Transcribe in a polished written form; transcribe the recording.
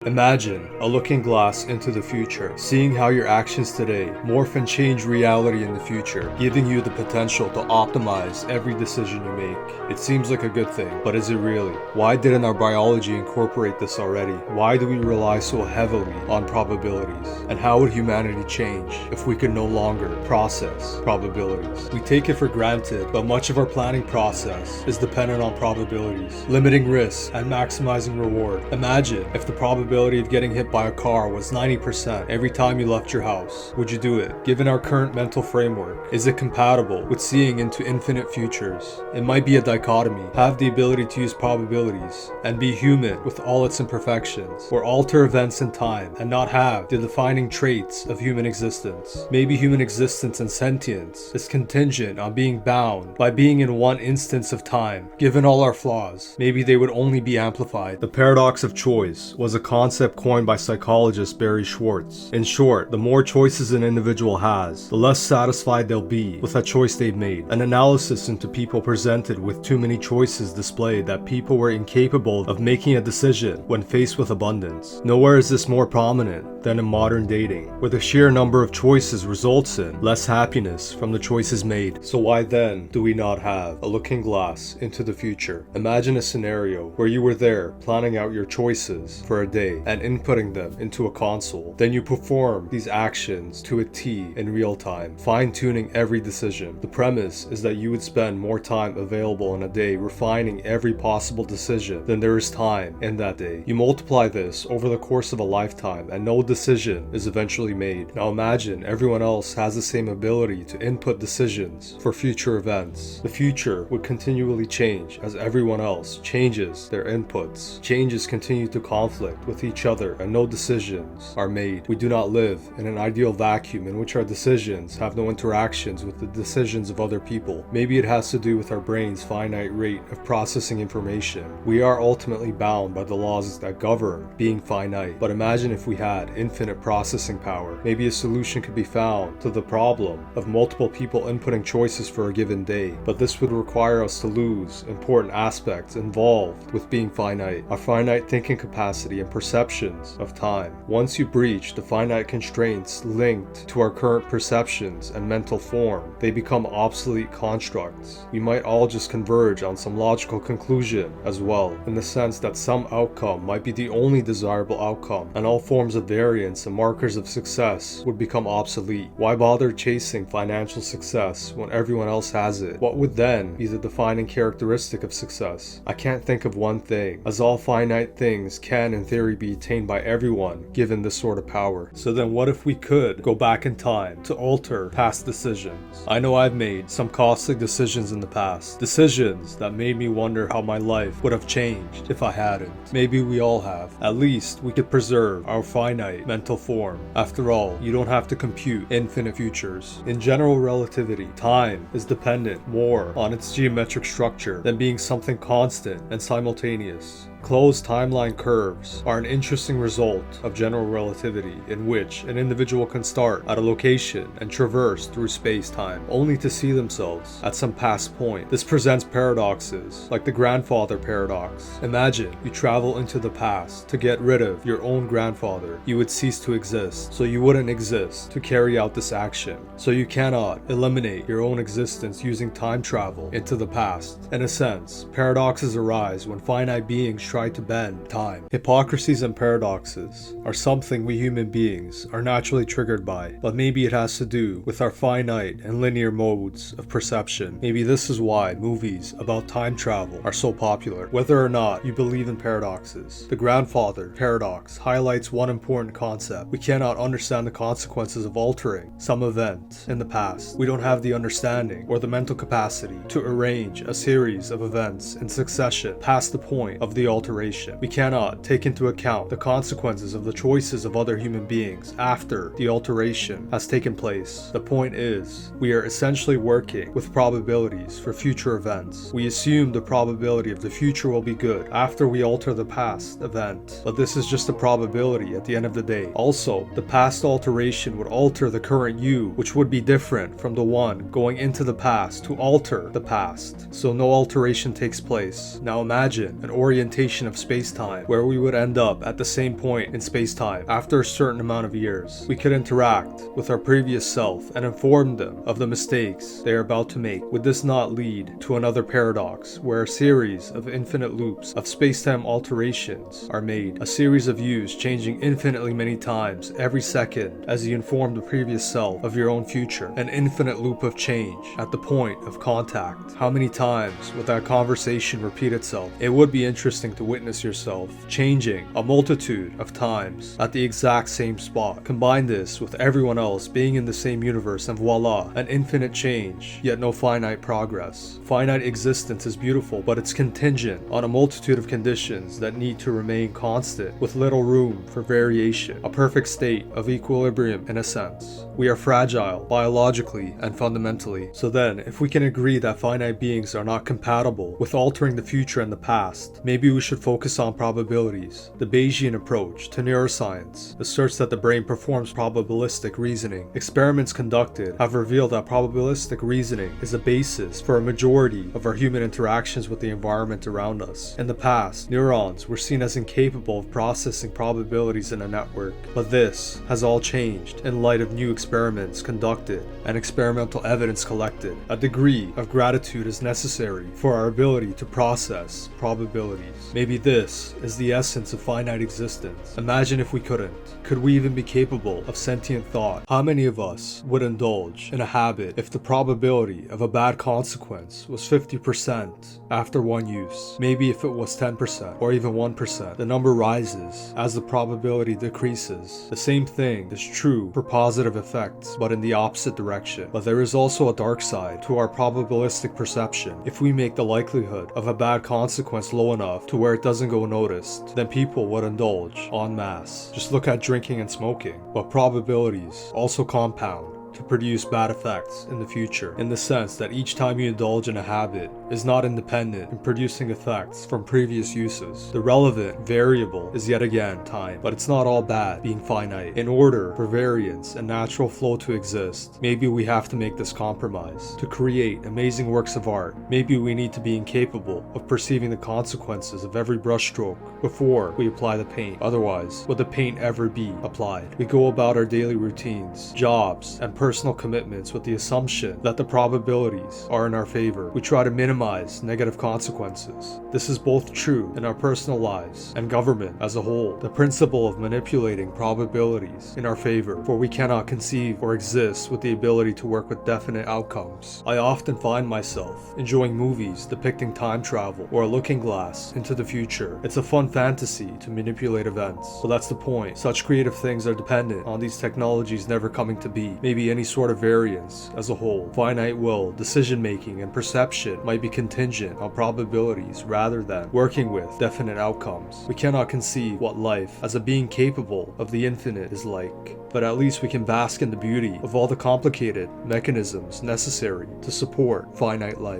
Imagine a looking glass into the future, seeing how your actions today morph and change reality in the future, giving you the potential to optimize every decision you make. It seems like a good thing, but is it really? Why didn't our biology incorporate this already? Why do we rely so heavily on probabilities? And how would humanity change if we could no longer process probabilities? We take it for granted, but much of our planning process is dependent on probabilities, limiting risk and maximizing reward. Imagine if the probability of getting hit by a car was 90% every time you left your house. Would you do it? Given our current mental framework, is it compatible with seeing into infinite futures? It might be a dichotomy. Have the ability to use probabilities and be human with all its imperfections, or alter events in time and not have the defining traits of human existence. Maybe human existence and sentience is contingent on being bound by being in one instance of time. Given all our flaws, maybe they would only be amplified. The paradox of choice was a concept coined by psychologist Barry Schwartz. In short, the more choices an individual has, the less satisfied they'll be with a choice they've made. An analysis into people presented with too many choices displayed that people were incapable of making a decision when faced with abundance. Nowhere is this more prominent than in modern dating, where the sheer number of choices results in less happiness from the choices made. So why then do we not have a looking glass into the future? Imagine a scenario where you were there planning out your choices for a day and inputting them into a console. Then you perform these actions to a T in real time, fine-tuning every decision. The premise is that you would spend more time available in a day refining every possible decision than there is time in that day. You multiply this over the course of a lifetime and no decision is eventually made. Now imagine everyone else has the same ability to input decisions for future events. The future would continually change as everyone else changes their inputs. Changes continue to conflict with each other and no decisions are made. We do not live in an ideal vacuum in which our decisions have no interactions with the decisions of other people. Maybe it has to do with our brain's finite rate of processing information. We are ultimately bound by the laws that govern being finite. But imagine if we had infinite processing power. Maybe a solution could be found to the problem of multiple people inputting choices for a given day. But this would require us to lose important aspects involved with being finite. Our finite thinking capacity and perceptions of time. Once you breach the finite constraints linked to our current perceptions and mental form, they become obsolete constructs. We might all just converge on some logical conclusion as well, in the sense that some outcome might be the only desirable outcome, and all forms of variance and markers of success would become obsolete. Why bother chasing financial success when everyone else has it? What would then be the defining characteristic of success? I can't think of one thing, as all finite things can in theory be attained by everyone given this sort of power. So then what if we could go back in time to alter past decisions? I know I've made some costly decisions in the past, decisions that made me wonder how my life would have changed if I hadn't. Maybe we all have. At least we could preserve our finite mental form. After all, you don't have to compute infinite futures. In general relativity, time is dependent more on its geometric structure than being something constant and simultaneous. Closed timeline curves are an interesting result of general relativity, in which an individual can start at a location and traverse through space-time, only to see themselves at some past point. This presents paradoxes, like the grandfather paradox. Imagine you travel into the past to get rid of your own grandfather. You would cease to exist, so you wouldn't exist to carry out this action. So you cannot eliminate your own existence using time travel into the past. In a sense, paradoxes arise when finite beings try to bend time. Hypocrisies and paradoxes are something we human beings are naturally triggered by, but maybe it has to do with our finite and linear modes of perception. Maybe this is why movies about time travel are so popular. Whether or not you believe in paradoxes, the grandfather paradox highlights one important concept. We cannot understand the consequences of altering some event in the past. We don't have the understanding or the mental capacity to arrange a series of events in succession past the point of the alteration. We cannot take into account the consequences of the choices of other human beings after the alteration has taken place. The point is, we are essentially working with probabilities for future events. We assume the probability of the future will be good after we alter the past event, but this is just a probability at the end of the day. Also, the past alteration would alter the current you, which would be different from the one going into the past to alter the past, so no alteration takes place. Now imagine an orientation simulation of space-time where we would end up at the same point in space-time after a certain amount of years. We could interact with our previous self and inform them of the mistakes they are about to make. Would this not lead to another paradox where a series of infinite loops of space-time alterations are made, a series of yous changing infinitely many times every second as you inform the previous self of your own future, an infinite loop of change at the point of contact? How many times would that conversation repeat itself? It would be interesting to witness yourself changing a multitude of times at the exact same spot. Combine this with everyone else being in the same universe and voila, an infinite change, yet no finite progress. Finite existence is beautiful, but it's contingent on a multitude of conditions that need to remain constant with little room for variation, a perfect state of equilibrium in a sense. We are fragile, biologically and fundamentally. So then, if we can agree that finite beings are not compatible with altering the future and the past, maybe we should focus on probabilities. The Bayesian approach to neuroscience asserts that the brain performs probabilistic reasoning. Experiments conducted have revealed that probabilistic reasoning is the basis for a majority of our human interactions with the environment around us. In the past, neurons were seen as incapable of processing probabilities in a network, but this has all changed in light of new experiments conducted and experimental evidence collected. A degree of gratitude is necessary for our ability to process probabilities. Maybe this is the essence of finite existence. Imagine if we couldn't. Could we even be capable of sentient thought? How many of us would indulge in a habit if the probability of a bad consequence was 50% after one use? Maybe if it was 10% or even 1%, the number rises as the probability decreases. The same thing is true for positive effects, but in the opposite direction. But there is also a dark side to our probabilistic perception. If we make the likelihood of a bad consequence low enough to where it doesn't go noticed, then people would indulge en masse. Just look at drinking and smoking. But probabilities also compound to produce bad effects in the future, in the sense that each time you indulge in a habit is not independent in producing effects from previous uses. The relevant variable is yet again time, but it's not all bad being finite. In order for variance and natural flow to exist, maybe we have to make this compromise. To create amazing works of art, maybe we need to be incapable of perceiving the consequences of every brushstroke before we apply the paint. Otherwise, would the paint ever be applied? We go about our daily routines, jobs, and personal commitments with the assumption that the probabilities are in our favor. We try to minimize negative consequences. This is both true in our personal lives and government as a whole. The principle of manipulating probabilities in our favor, for we cannot conceive or exist with the ability to work with definite outcomes. I often find myself enjoying movies depicting time travel or a looking glass into the future. It's a fun fantasy to manipulate events. But that's the point. Such creative things are dependent on these technologies never coming to be. Maybe any sort of variance as a whole. Finite will, decision making, and perception might be contingent on probabilities rather than working with definite outcomes. We cannot conceive what life as a being capable of the infinite is like, but at least we can bask in the beauty of all the complicated mechanisms necessary to support finite life.